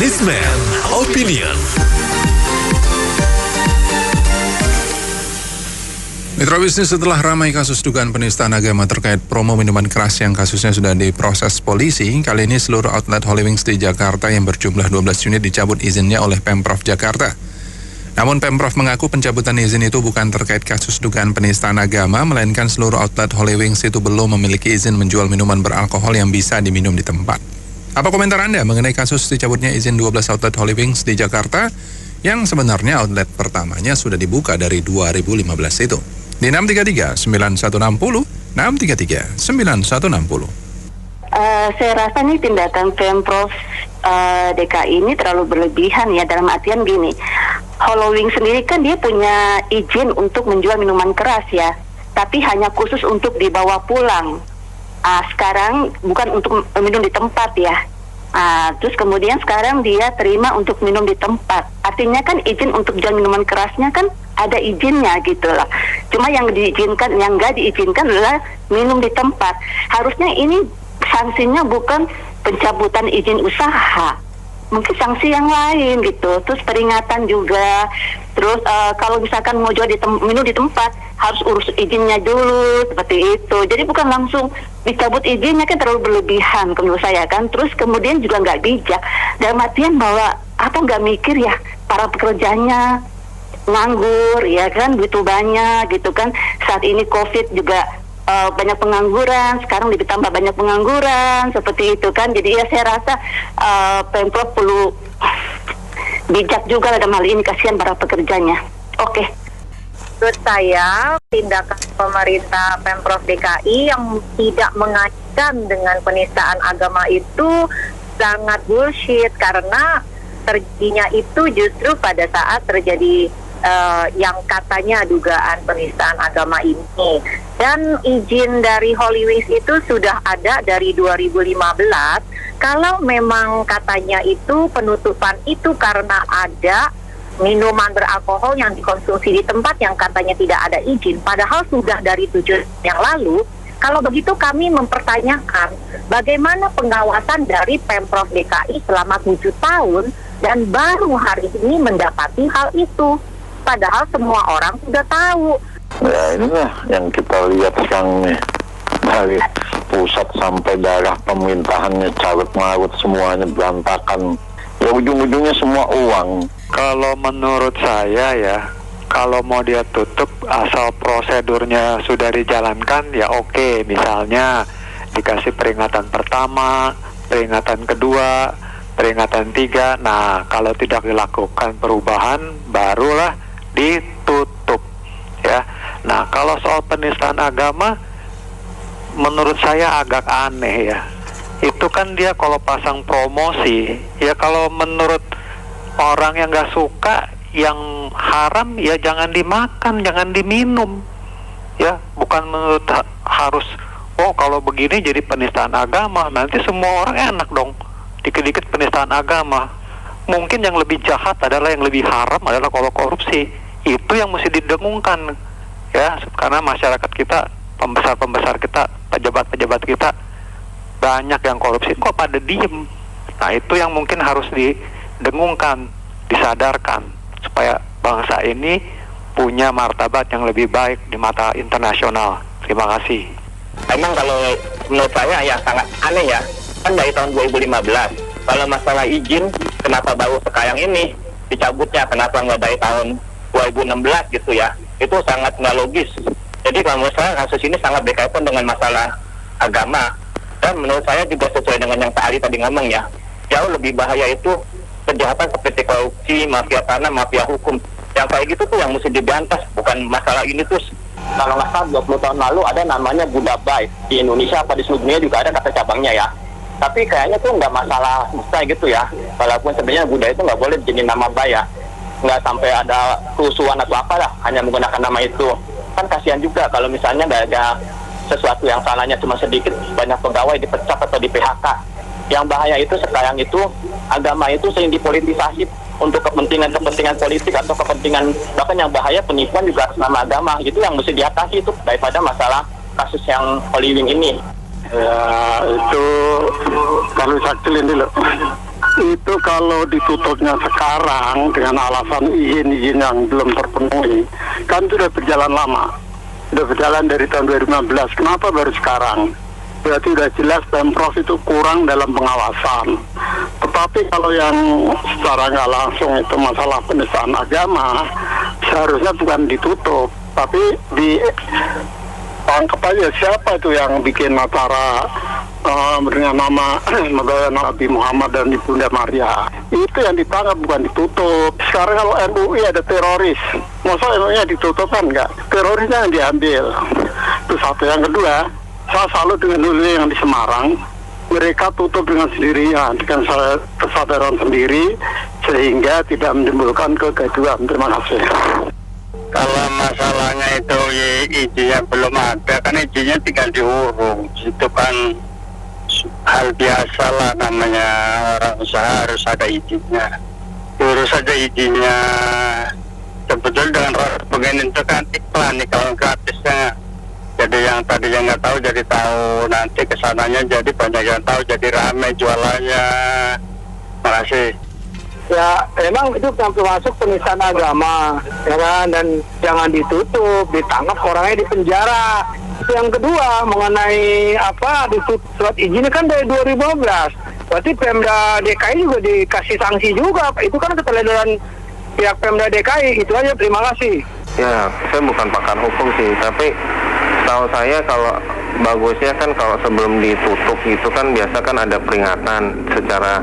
Businessman Opinion. Mitra bisnis, setelah ramai kasus dugaan penistaan agama terkait promo minuman keras yang kasusnya sudah diproses polisi, kali ini seluruh outlet Holy Wings di Jakarta yang berjumlah 12 unit dicabut izinnya oleh Pemprov Jakarta. Namun Pemprov mengaku pencabutan izin itu bukan terkait kasus dugaan penistaan agama, melainkan seluruh outlet Holy Wings itu belum memiliki izin menjual minuman beralkohol yang bisa diminum di tempat. Apa komentar Anda mengenai kasus dicabutnya izin 12 outlet Holy Wings di Jakarta yang sebenarnya outlet pertamanya sudah dibuka dari 2015 itu? Di 633-9160, 633-9160. Saya rasa nih tindakan Pemprov DKI ini terlalu berlebihan ya, dalam artian gini, Holy Wings sendiri kan dia punya izin untuk menjual minuman keras ya, tapi hanya khusus untuk dibawa pulang. Sekarang bukan untuk minum di tempat ya. Terus kemudian sekarang dia terima untuk minum di tempat. Artinya kan izin untuk jual minuman kerasnya kan ada izinnya gitu lah. Cuma yang diizinkan, yang nggak diizinkan adalah minum di tempat. Harusnya ini sanksinya bukan pencabutan izin usaha, mungkin sanksi yang lain gitu. Terus peringatan juga. Terus kalau misalkan mau jual minum di tempat harus urus izinnya dulu seperti itu. Jadi bukan langsung dicabut izinnya, kan terlalu berlebihan menurut saya kan. Terus kemudian juga nggak bijak. Dalam artian bahwa apa nggak mikir ya para pekerjanya nganggur ya kan, begitu banyak gitu kan. Saat ini COVID juga banyak pengangguran, sekarang ditambah banyak pengangguran seperti itu kan. Jadi ya saya rasa Pemprov perlu bijak juga dalam hal ini, kasihan para pekerjanya. Oke. Menurut saya tindakan pemerintah Pemprov DKI yang tidak mengaitkan dengan penistaan agama itu sangat bullshit, karena terjadinya itu justru pada saat terjadi yang katanya dugaan penistaan agama ini. Dan izin dari Holy Wings itu sudah ada dari 2015. Kalau memang katanya itu penutupan itu karena ada minuman beralkohol yang dikonsumsi di tempat yang katanya tidak ada izin, padahal sudah dari 7 yang lalu. Kalau begitu kami mempertanyakan bagaimana pengawasan dari Pemprov DKI selama 7 tahun dan baru hari ini mendapati hal itu. Padahal semua orang sudah tahu. Ya inilah yang kita lihat sekarang nih, dari pusat sampai daerah pemerintahannya carut marut, semuanya berantakan. Ya ujung-ujungnya semua uang. Kalau menurut saya ya, kalau mau dia tutup asal prosedurnya sudah dijalankan ya oke. Misalnya dikasih peringatan pertama, peringatan kedua, peringatan 3. Nah kalau tidak dilakukan perubahan barulah ditutup ya. Nah kalau soal penistaan agama menurut saya agak aneh ya. Itu kan dia kalau pasang promosi ya, kalau menurut orang yang gak suka yang haram ya jangan dimakan, jangan diminum ya. Bukan menurut harus kalau begini jadi penistaan agama, nanti semua orang enak dong dikit-dikit penistaan agama. Mungkin yang lebih jahat adalah, yang lebih haram adalah kalau korupsi. Itu yang mesti didengungkan ya, karena masyarakat kita, pembesar-pembesar kita, pejabat-pejabat kita banyak yang korupsi, kok pada diem. Nah itu yang mungkin harus didengungkan, disadarkan supaya bangsa ini punya martabat yang lebih baik di mata internasional. Terima kasih. Emang kalau menurut saya ya sangat aneh ya, kan dari tahun 2015 kalau masalah izin kenapa baru sekarang ini dicabutnya, kenapa nggak dari tahun 2016 gitu ya, itu sangat nggak logis. Jadi kalau menurut saya kasus ini sangat berkaitan dengan masalah agama, dan menurut saya juga sesuai dengan yang Pak Ali tadi ngomong ya, jauh lebih bahaya itu kejahatan seperti korupsi, mafia tanah, mafia hukum. Yang kayak gitu tuh yang mesti diberantas, bukan masalah ini terus. Kalau nggak salah 20 tahun lalu ada namanya Buddha Bay di Indonesia, apa di seluruh dunia juga ada kata cabangnya ya. Tapi kayaknya tuh nggak masalah besar gitu ya, walaupun sebenarnya Buddha itu nggak boleh jadi nama bay ya, nggak sampai ada kerusuhan atau apa lah, hanya menggunakan nama itu. Kan kasihan juga kalau misalnya nggak ada sesuatu yang salahnya cuma sedikit, banyak pegawai dipecat atau di PHK. Yang bahaya itu sekarang itu agama itu sering dipolitisasi untuk kepentingan politik atau kepentingan, bahkan yang bahaya penipuan juga atas nama agama. Itu yang mesti diatasi itu daripada masalah kasus yang Holy Wings ini. Ya itu kalau sakilin dulu. Itu kalau ditutupnya sekarang dengan alasan izin-izin yang belum terpenuhi, kan sudah berjalan lama. Sudah berjalan dari tahun 2015. Kenapa baru sekarang? Berarti sudah jelas Pemprov itu kurang dalam pengawasan. Tetapi kalau yang secara nggak langsung itu masalah penistaan agama, seharusnya bukan ditutup, tapi ditangkap aja siapa itu yang bikin acara dengan nama Nabi Muhammad dan Ibunda Maria. Itu yang ditangkap, bukan ditutup. Sekarang kalau MUI ada teroris, masa MUI ditutup kan enggak? Terorisnya yang diambil. Itu satu. Yang kedua, saya salut dengan dulu yang di Semarang. Mereka tutup dengan sendirinya, dengan kesadaran sendiri, sehingga tidak menimbulkan kegaduhan. Terima kasih. Kalau masalahnya itu izinnya belum ada, kan izinnya tinggal diurung. Itu kan hal biasa lah, namanya orang usaha harus ada izinnya. Urus saja izinnya. Sebetulnya dengan begini itu kan iklan gratisnya. Jadi yang tadinya nggak tahu jadi tahu, nanti kesananya jadi banyak yang tahu, jadi ramai jualannya. Makasih. Ya, emang itu termasuk penistaan agama, ya kan? Dan jangan ditutup, ditangkap, orangnya di penjara. Yang kedua, mengenai surat izinnya kan dari 2015. Berarti Pemda DKI juga dikasih sanksi juga. Itu kan keteledoran pihak Pemda DKI. Itu aja, terima kasih. Ya, saya bukan pakar hukum sih, tapi tahu saya kalau bagusnya kan kalau sebelum ditutup itu kan biasa kan ada peringatan secara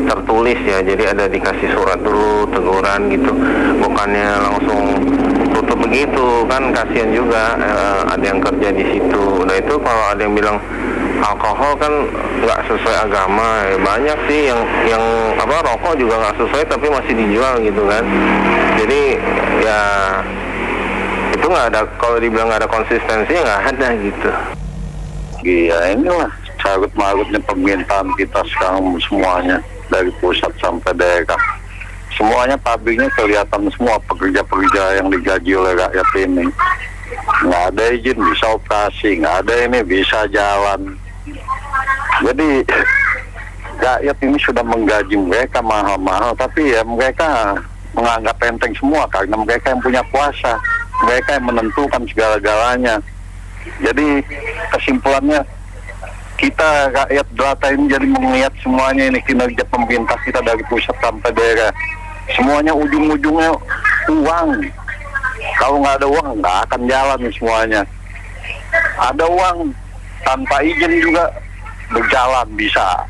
tertulis ya, jadi ada dikasih surat dulu, teguran gitu, bukannya langsung tutup begitu kan, kasihan juga ada yang kerja di situ. Udah itu kalau ada yang bilang alkohol kan nggak sesuai agama, banyak sih yang rokok juga nggak sesuai tapi masih dijual gitu kan. Jadi ya itu nggak ada, kalau dibilang nggak ada konsistensi nggak ada gitu. Iya, inilah carut-marutnya pemerintahan kita sekarang semuanya, dari pusat sampai daerah. Semuanya pabriknya kelihatan semua, pekerja-pekerja yang digaji oleh rakyat ini. Nggak ada izin bisa operasi, nggak ada ini bisa jalan. Jadi rakyat ini sudah menggaji mereka mahal-mahal, tapi ya mereka menganggap enteng semua karena mereka yang punya kuasa, mereka yang menentukan segala-galanya. Jadi kesimpulannya kita rakyat jelata ini jadi melihat semuanya ini kinerja pemerintah kita dari pusat sampai daerah. Semuanya ujung-ujungnya uang. Kalau nggak ada uang nggak akan jalan semuanya. Ada uang tanpa izin juga berjalan bisa.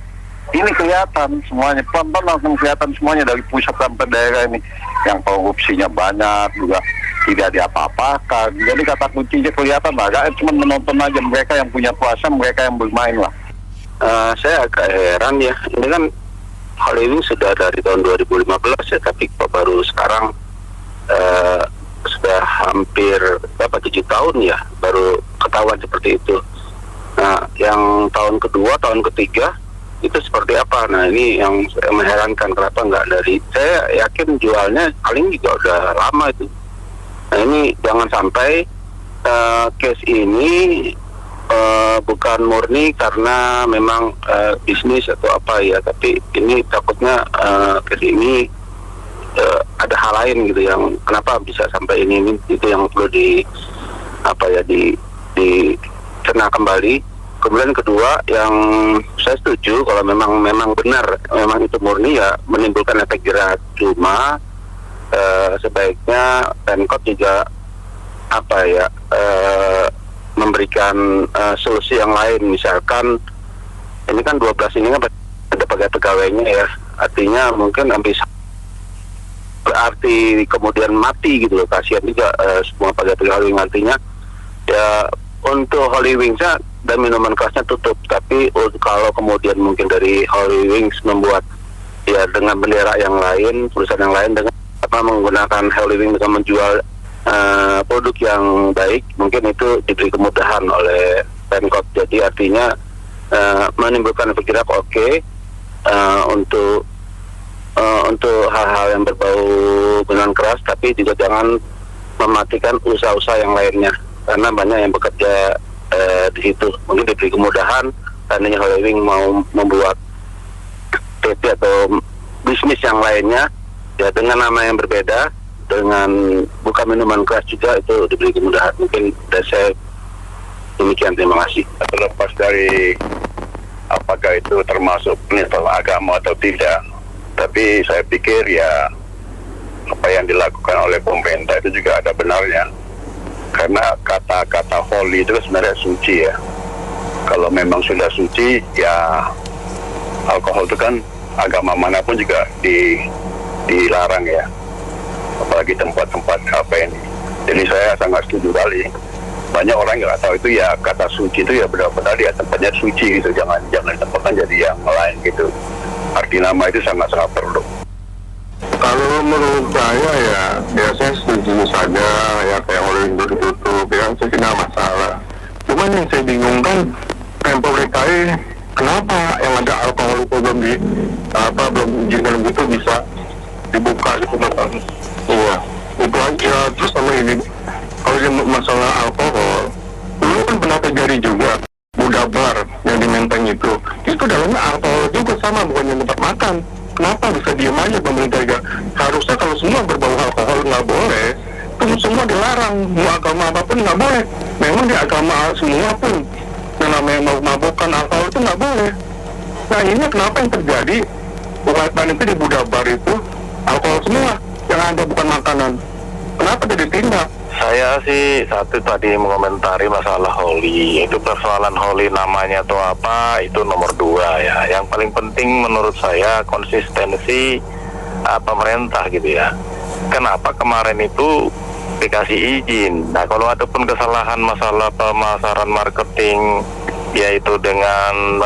Ini kelihatan semuanya, pelan-pelan langsung kelihatan semuanya dari pusat sampai daerah ini. Yang korupsinya banyak juga tidak diapa-apakan. Jadi kata kuncinya kelihatan lah, rakyat cuma menonton aja, mereka yang punya kuasa, mereka yang bermain lah. Saya agak heran ya, ini kan hal ini sudah dari tahun 2015 ya, tapi baru sekarang sudah hampir 7 tahun ya baru ketahuan seperti itu. Nah, yang tahun kedua, tahun ketiga itu seperti apa? Nah, ini yang mengherankan, kenapa nggak dari, saya yakin jualnya paling juga udah lama itu. Nah, ini jangan sampai case ini bukan murni karena memang bisnis atau apa ya, tapi ini takutnya case ini ada hal lain gitu yang kenapa bisa sampai ini itu yang perlu dicerna kembali. Kemudian kedua, yang saya setuju kalau memang benar memang itu murni ya menimbulkan efek jerat, cuma sebaiknya Pemkot juga memberikan solusi yang lain. Misalkan ini kan 12 ini kan ada pegawai-pegawainya ya, artinya mungkin bisa berarti kemudian mati gitu loh, kasihan juga semua pegawai-pegawai, artinya ya untuk Holy Wings dan minuman kerasnya tutup, tapi kalau kemudian mungkin dari Holy Wings membuat ya dengan bendera yang lain, perusahaan yang lain dengan menggunakan Holy Wings dengan menjual produk yang baik, mungkin itu diberi kemudahan oleh Pemkot. Jadi artinya menimbulkan efek jerak untuk hal-hal yang berbau minuman keras, tapi juga jangan mematikan usaha-usaha yang lainnya karena banyak yang bekerja di situ. Mungkin diberi kemudahan, tandanya Holy Wings mau membuat PT atau bisnis yang lainnya ya dengan nama yang berbeda, dengan buka minuman keras juga, itu diberi kemudahan. Mungkin dari saya demikian, terima kasih. Terlepas dari apakah itu termasuk penistaan agama atau tidak, tapi saya pikir ya apa yang dilakukan oleh pemerintah itu juga ada benarnya, karena kata-kata holy itu sebenarnya suci ya. Kalau memang sudah suci ya, alkohol itu kan agama manapun juga dilarang ya, apalagi tempat-tempat apa ini. Jadi saya sangat setuju kali. Banyak orang yang nggak tahu itu ya, kata suci itu ya benar-benar ya tempatnya suci gitu, jangan tempatkan jadi yang lain gitu. Arti nama itu sangat-sangat perlu. Kalau menurut saya ya saya setuju saja ya, kayak Hollywood ditutup ya, saya tidak masalah. Cuman yang saya bingungkan, Pemprov DKI kenapa yang ada alkohol itu belum diizinkan gitu bisa dibuka gitu kan? Iya, itu aja. Terus sama ini, kalau masalah alkohol, dulu kan pernah terjadi juga Budabar yang di Menteng itu dalamnya alkohol juga sama, bukan yang tempat makan. Kenapa bisa diem aja pemerintah juga? Harusnya kalau semua berbau alkohol nggak boleh, itu semua dilarang. Mau agama apapun nggak boleh. Memang di agama semua pun yang namanya mabuk-mabukan alkohol itu nggak boleh. Nah ini kenapa yang terjadi? Bukan itu di Budabar itu alkohol semua yang ada, bukan makanan. Kenapa jadi tindak? Saya sih satu tadi mengomentari masalah Holy. Itu persoalan Holy namanya atau apa, itu nomor 2 ya. Yang paling penting menurut saya konsistensi pemerintah gitu ya. Kenapa kemarin itu dikasih izin? Nah kalau ada pun kesalahan masalah pemasaran marketing, yaitu dengan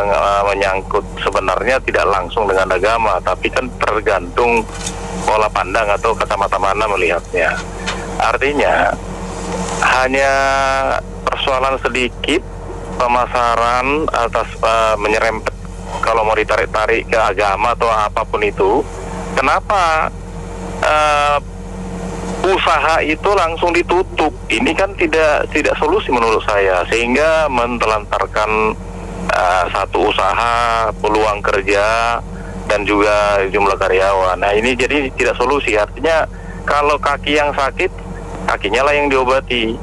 menyangkut sebenarnya tidak langsung dengan agama, tapi kan tergantung pola pandang atau kacamata mana melihatnya. Artinya hanya persoalan sedikit pemasaran atas menyerempet, kalau mau ditarik-tarik ke agama atau apapun itu, kenapa usaha itu langsung ditutup? Ini kan tidak solusi menurut saya, sehingga mentelantarkan satu usaha, peluang kerja dan juga jumlah karyawan. Nah ini jadi tidak solusi. Artinya kalau kaki yang sakit, kakinya lah yang diobati.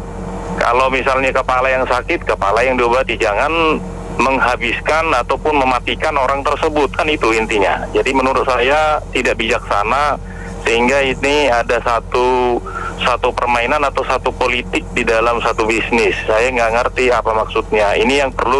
Kalau misalnya kepala yang sakit, kepala yang diobati. Jangan menghabiskan ataupun mematikan orang tersebut, kan itu intinya. Jadi menurut saya tidak bijaksana, sehingga ini ada satu permainan atau satu politik di dalam satu bisnis. Saya nggak ngerti apa maksudnya. Ini yang perlu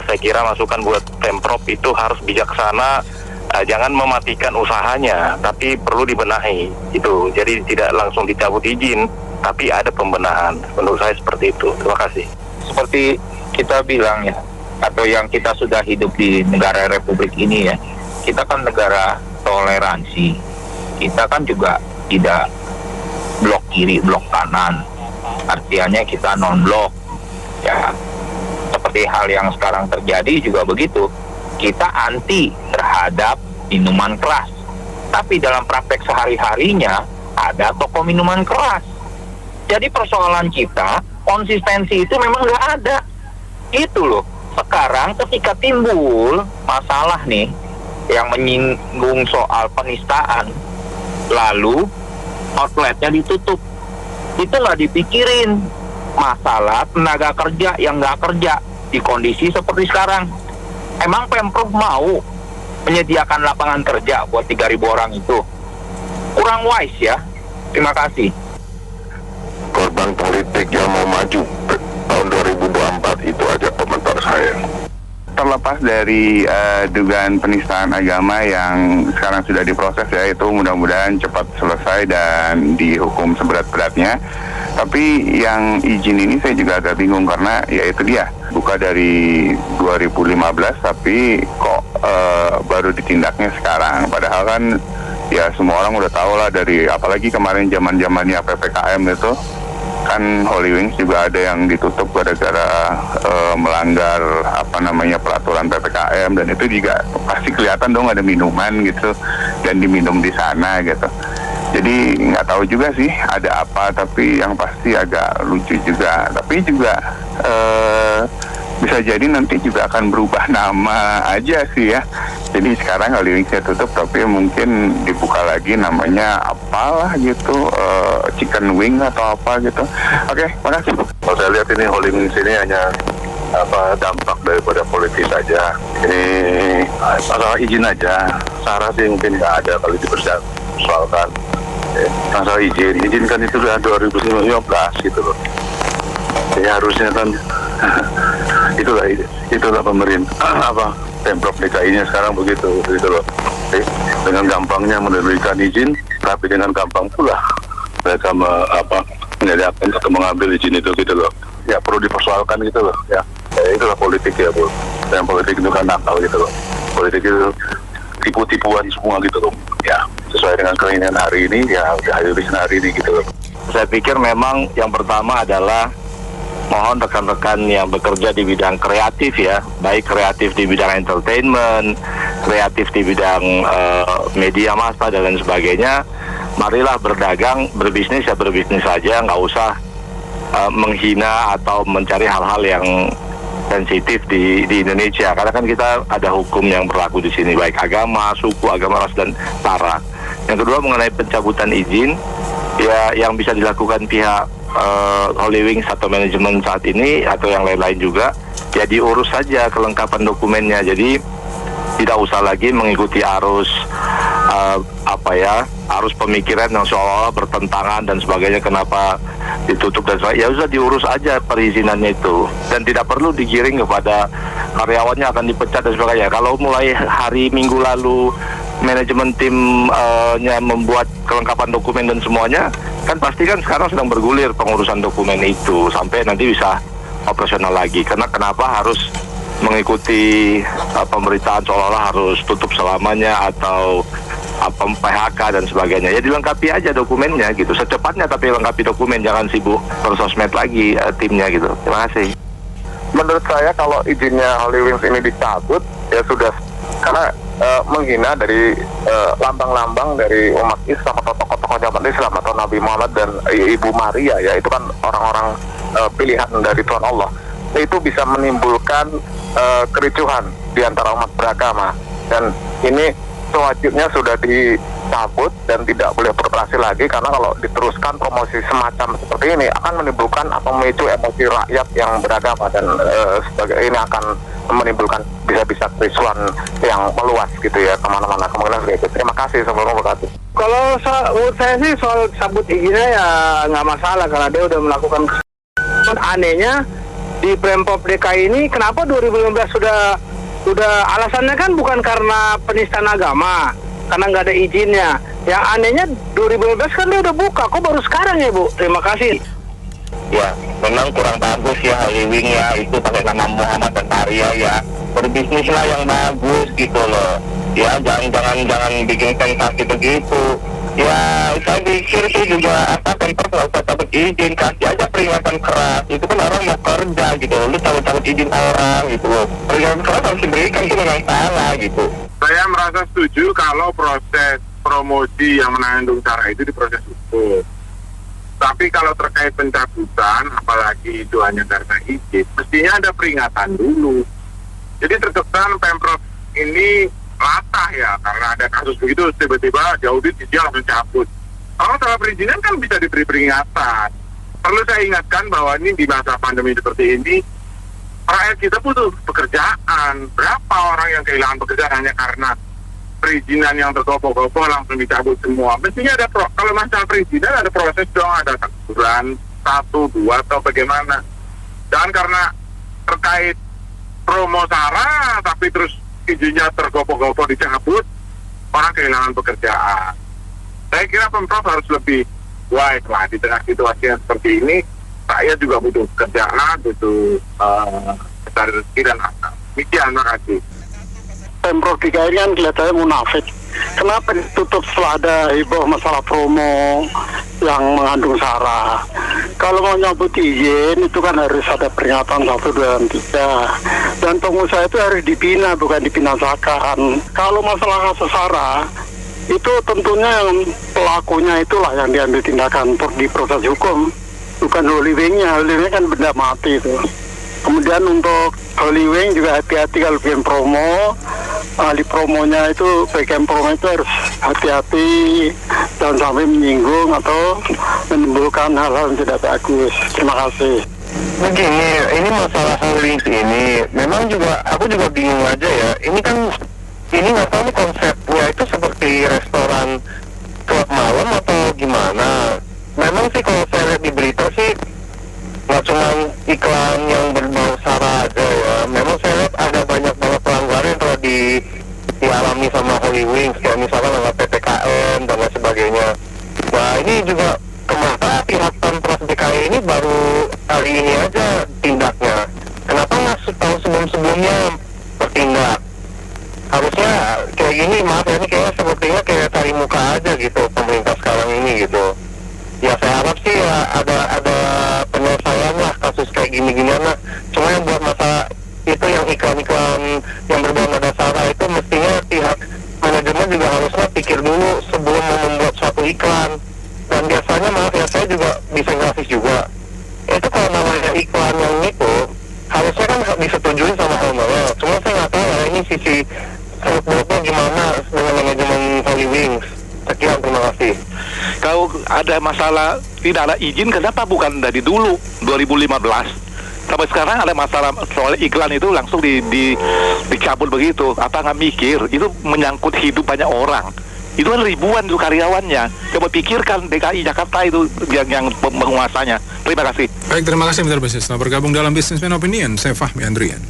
saya kira masukan buat Pemprov itu harus bijaksana. Jangan mematikan usahanya, tapi perlu dibenahi itu. Jadi tidak langsung dicabut izin, tapi ada pembenahan. Menurut saya seperti itu. Terima kasih. Seperti kita bilang ya, atau yang kita sudah hidup di negara Republik ini ya, kita kan negara toleransi. Kita kan juga tidak blok kiri, blok kanan. Artinya kita non-blok. Ya, seperti hal yang sekarang terjadi juga begitu. Kita anti terhadap minuman keras, tapi dalam praktek sehari-harinya ada toko minuman keras. Jadi persoalan kita, konsistensi itu memang nggak ada. Itu loh. Sekarang ketika timbul masalah nih yang menyinggung soal penistaan, lalu outletnya ditutup, itu nggak dipikirin masalah tenaga kerja yang nggak kerja di kondisi seperti sekarang. Emang Pemprov mau menyediakan lapangan kerja buat 3.000 orang itu? Kurang wise ya. Terima kasih. Korban politik yang mau maju tahun 2024, itu aja komentar saya. Terlepas dari dugaan penistaan agama yang sekarang sudah diproses ya, itu mudah-mudahan cepat selesai dan dihukum seberat-beratnya. Tapi yang izin ini saya juga agak bingung, karena ya itu dia, buka dari 2015 tapi kok baru ditindaknya sekarang. Padahal kan ya semua orang udah tahu lah, dari apalagi kemarin zaman-zamannya PPKM itu kan Holy Wings juga ada yang ditutup gara-gara melanggar peraturan PPKM, dan itu juga pasti kelihatan dong ada minuman gitu dan diminum di sana gitu. Jadi nggak tahu juga sih ada apa, tapi yang pasti agak lucu juga. Tapi juga bisa bisa jadi nanti juga akan berubah nama aja sih ya. Jadi sekarang Holy Wings-nya tutup, tapi mungkin dibuka lagi namanya apalah gitu, chicken wing atau apa gitu. Oke, makasih. Kalau saya lihat ini Holy Wings ini hanya dampak daripada politis saja. Ini masalah izin aja. Sarah sih mungkin nggak ada kalau dipersoalkan. Masalah izin kan itu sudah 2015 gitu loh. Jadi harusnya kan itulah pemerintah Pemprov DKI-nya sekarang begitu loh. Dengan gampangnya menerbitkan izin, tapi dengan gampang pula mereka menyediakan atau mengambil izin itu gitu loh. Ya perlu dipersoalkan gitu loh. Ya itulah politik ya Bu. Yang politik itu kan nakal gitu loh. Politik itu tipu-tipuan semua gitu loh. Ya sesuai dengan keinginan hari ini ya udah hari ini gitu loh. Saya pikir memang yang pertama adalah mohon rekan-rekan yang bekerja di bidang kreatif ya, baik kreatif di bidang entertainment, kreatif di bidang media massa dan lain sebagainya, marilah berdagang, berbisnis ya berbisnis saja, nggak usah menghina atau mencari hal-hal yang sensitif di Indonesia, karena kan kita ada hukum yang berlaku di sini, baik agama, suku, agama, ras dan sara. Yang kedua mengenai pencabutan izin, ya yang bisa dilakukan pihak Holy Wings atau manajemen saat ini atau yang lain-lain juga, ya diurus saja kelengkapan dokumennya. Jadi tidak usah lagi mengikuti arus arus pemikiran yang seolah-olah bertentangan dan sebagainya, kenapa ditutup dan sebagainya. Ya usah diurus aja perizinannya itu, dan tidak perlu digiring kepada karyawannya akan dipecat dan sebagainya. Kalau mulai hari Minggu lalu manajemen timnya membuat kelengkapan dokumen dan semuanya, kan pasti kan sekarang sedang bergulir pengurusan dokumen itu sampai nanti bisa operasional lagi. Karena kenapa harus mengikuti pemberitaan seolah-olah harus tutup selamanya atau PHK dan sebagainya. Ya dilengkapi aja dokumennya gitu, secepatnya, tapi lengkapi dokumen, jangan sibuk bersosmed lagi timnya gitu. Terima kasih. Menurut saya kalau izinnya Holy Wings ini dicabut ya sudah, karena menghina dari lambang-lambang dari umat Islam atau tokoh-tokoh zaman Islam atau Nabi Muhammad dan Ibu Maria, ya itu kan orang-orang pilihan dari Tuhan Allah. Itu bisa menimbulkan kericuhan di antara umat beragama, dan ini sewajibnya sudah dicabut dan tidak boleh beroperasi lagi, karena kalau diteruskan promosi semacam seperti ini akan menimbulkan atau memicu emosi rakyat yang beragama, dan ini akan menimbulkan bisa-bisa kericuhan yang meluas gitu ya kemana-mana. Kemungkinan seperti itu. Terima kasih, sebelum berkata. Kalau menurut saya sih soal cabut izinnya ya nggak masalah karena dia udah melakukan kesalahan. Anehnya di Pemprov DKI ini kenapa 2015 sudah alasannya kan bukan karena penistaan agama, karena nggak ada izinnya. Yang anehnya 2015 kan dia udah buka, kok baru sekarang ya Bu? Terima kasih. Ya, memang kurang bagus ya Holy Wing ya, itu pakai nama Muhammad dan Maria ya. Berbisnis lah yang bagus gitu loh. Ya, jangan bikin sensasi begitu. Ya, saya pikir sih juga Pemprov nggak usah cabut izin, kasih aja peringatan keras. Itu kan orang mau kerja gitu, lu cabut izin orang gitu. Peringatan keras harus diberikan, itu memang salah gitu. Saya merasa setuju kalau proses promosi yang mengandung sara itu diproses hukum. Tapi kalau terkait pencabutan, apalagi itu hanya karena izin, mestinya ada peringatan dulu. Jadi terkesan Pemprov ini latah ya, karena ada kasus begitu tiba-tiba diaudit dia langsung cabut. Kalau salah perizinan kan bisa diberi peringatan. Perlu saya ingatkan bahwa ini di masa pandemi seperti ini, rakyat kita butuh pekerjaan. Berapa orang yang kehilangan pekerjaan hanya karena perizinan yang tergopoh-gopoh langsung dicabut semua. Mestinya ada kalau masalah perizinan ada proses dong, ada teguran 1, 2 atau bagaimana. Dan karena terkait promo sara tapi terus izinnya tergopoh-gopoh dicabut, orang kehilangan pekerjaan. Saya kira Pemprov harus lebih wise lah di tengah situasi yang seperti ini. Rakyat juga butuh pekerjaan, butuh mencari rezeki dan akal. Demikian, terima kasih. Pemprov DKI kan kelihatannya munafik. Kenapa ditutup setelah ada heboh masalah promo yang mengandung sara? Kalau mau nyabut izin itu kan harus ada peringatan 1, 2, dan 3. Dan pengusaha itu harus dibina, bukan dibinasakan. Kalau masalah kasus sara, itu tentunya yang pelakunya itulah yang diambil tindakan di proses hukum, bukan Holy Wing-nya. Holy Wing kan benda mati itu. Kemudian untuk Holy Wing juga hati-hati kalau bikin promo. Ahli promonya itu, bagian promo itu harus hati-hati, jangan sampai menyinggung atau menimbulkan hal-hal yang tidak bagus. Terima kasih. Begini, ini masalah Holy Wings ini, memang juga aku juga bingung aja ya. Ini kan, ini nggak tahu nih konsepnya itu seperti restoran klub malam atau gimana. Memang sih kalau saya lihat di berita sih nggak cuma iklan yang berbau sara aja ya. Memang saya lihat ada banyak banget pelanggaran yang telah dialami sama Holy Wings, kayak misalkan dengan PPKM dan lain sebagainya. Nah ini juga kenapa pihak Pemprov DKI ini baru kali ini aja tindaknya? Kenapa nggak tahun sebelum-sebelumnya bertindak? Harusnya kayak gini, maaf ya, ini kayaknya sepertinya kayak cari muka aja gitu pemerintah sekarang ini gitu. Ya saya harap sih ya ada penyelesaian lah kasus kayak gini-ginian lah. Cuma yang buat masalah itu yang iklan-iklan yang berbau nada sara itu mestinya pihak manajemen juga harusnya pikir dulu sebelum membuat suatu iklan. Dan biasanya maaf ya, saya juga desain grafis juga. Itu kalau namanya iklan yang itu harusnya kan disetujui sama owner. Cuma saya nggak tahu ya ini sisi seluk-beluknya gimana dengan manajemen Holy Wings. Sekian, terima kasih. Kalau ada masalah tidak ada izin, kenapa bukan dari dulu 2015? Sampai sekarang ada masalah soal iklan itu langsung dicabut begitu. Apa nggak mikir? Itu menyangkut hidup banyak orang. Itu kan ribuan tuh karyawannya. Coba pikirkan DKI Jakarta itu yang menguasanya. Terima kasih. Baik, terima kasih Mr. Bisnis. Nah, bergabung dalam Businessman Opinion, saya Fahmi Andrian.